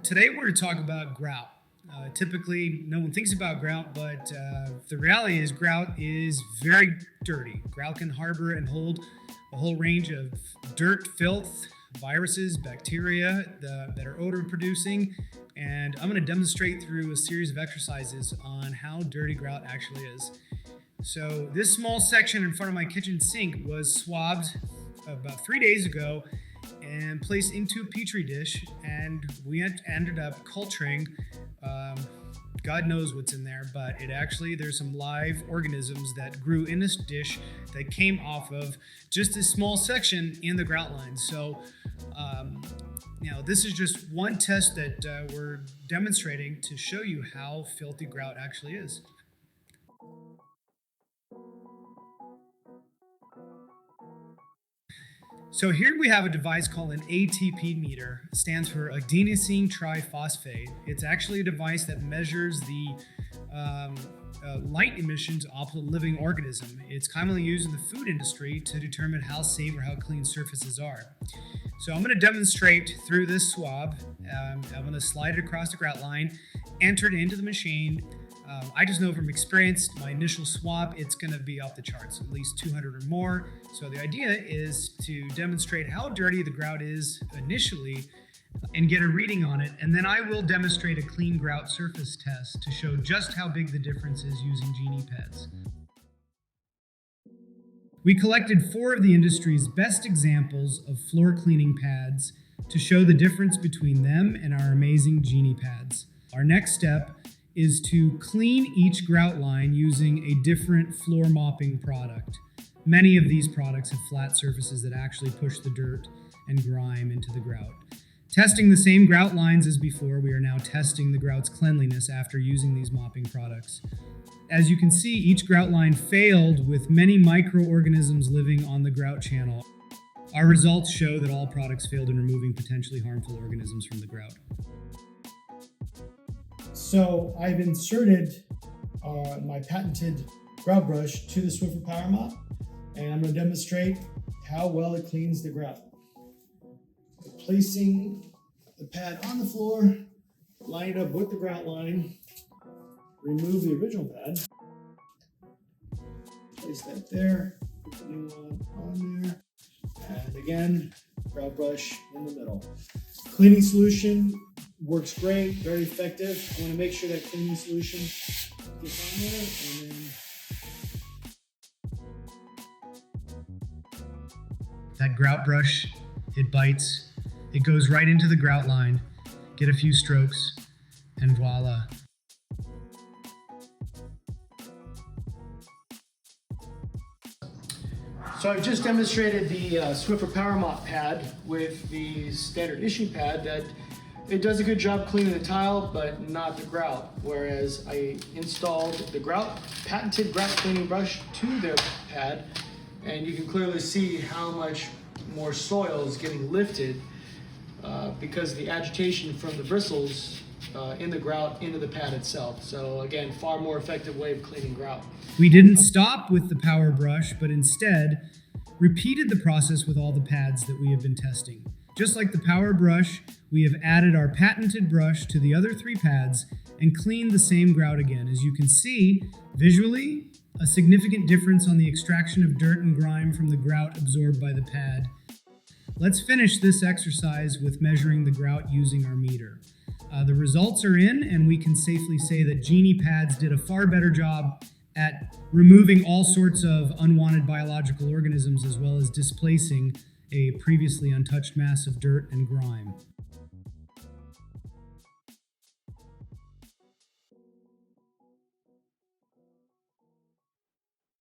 Today we're going to talk about grout. Typically, no one thinks about grout, but the reality is grout is very dirty. Grout can harbor and hold a whole range of dirt, filth, viruses, bacteria that are odor producing, and I'm going to demonstrate through a series of exercises on how dirty grout actually is. So this small section in front of my kitchen sink was swabbed about 3 days ago and placed into a petri dish, and we ended up culturing God knows what's in there, but there's some live organisms that grew in this dish that came off of just this small section in the grout line. So this is just one test that we're demonstrating to show you how filthy grout actually is. So here we have a device called an ATP meter. It stands for adenosine triphosphate. It's actually a device that measures the light emissions off a living organism. It's commonly used in the food industry to determine how safe or how clean surfaces are. So I'm going to demonstrate through this swab. I'm going to slide it across the grout line, enter it into the machine. I just know from experience, my initial swab, it's going to be off the charts, at least 200 or more. So the idea is to demonstrate how dirty the grout is initially and get a reading on it. And then I will demonstrate a clean grout surface test to show just how big the difference is using GeniePads. We collected 4 of the industry's best examples of floor cleaning pads to show the difference between them and our amazing GeniePads. Our next step is to clean each grout line using a different floor mopping product. Many of these products have flat surfaces that actually push the dirt and grime into the grout. Testing the same grout lines as before, we are now testing the grout's cleanliness after using these mopping products. As you can see, each grout line failed with many microorganisms living on the grout channel. Our results show that all products failed in removing potentially harmful organisms from the grout. So I've inserted my patented grout brush to the Swiffer Power Mop, and I'm going to demonstrate how well it cleans the grout. Placing the pad on the floor, line it up with the grout line, remove the original pad, place that there, put the new one on there, and again, grout brush in the middle. Cleaning solution works great, very effective. I want to make sure that cleaning solution gets on there, and then that grout brush, it bites, it goes right into the grout line, get a few strokes, and voila. So I've just demonstrated the Swiffer Power Mop pad with the standard issue pad that it does a good job cleaning the tile, but not the grout. Whereas I installed the patented grout cleaning brush to the pad, and you can clearly see how much more soil is getting lifted because of the agitation from the bristles in the grout into the pad itself. So again, far more effective way of cleaning grout. We didn't stop with the power brush, but instead repeated the process with all the pads that we have been testing. Just like the power brush, we have added our patented brush to the other 3 pads and cleaned the same grout again. As you can see, visually, a significant difference on the extraction of dirt and grime from the grout absorbed by the pad. Let's finish this exercise with measuring the grout using our meter. The results are in, and we can safely say that GeniePads did a far better job at removing all sorts of unwanted biological organisms as well as displacing a previously untouched mass of dirt and grime.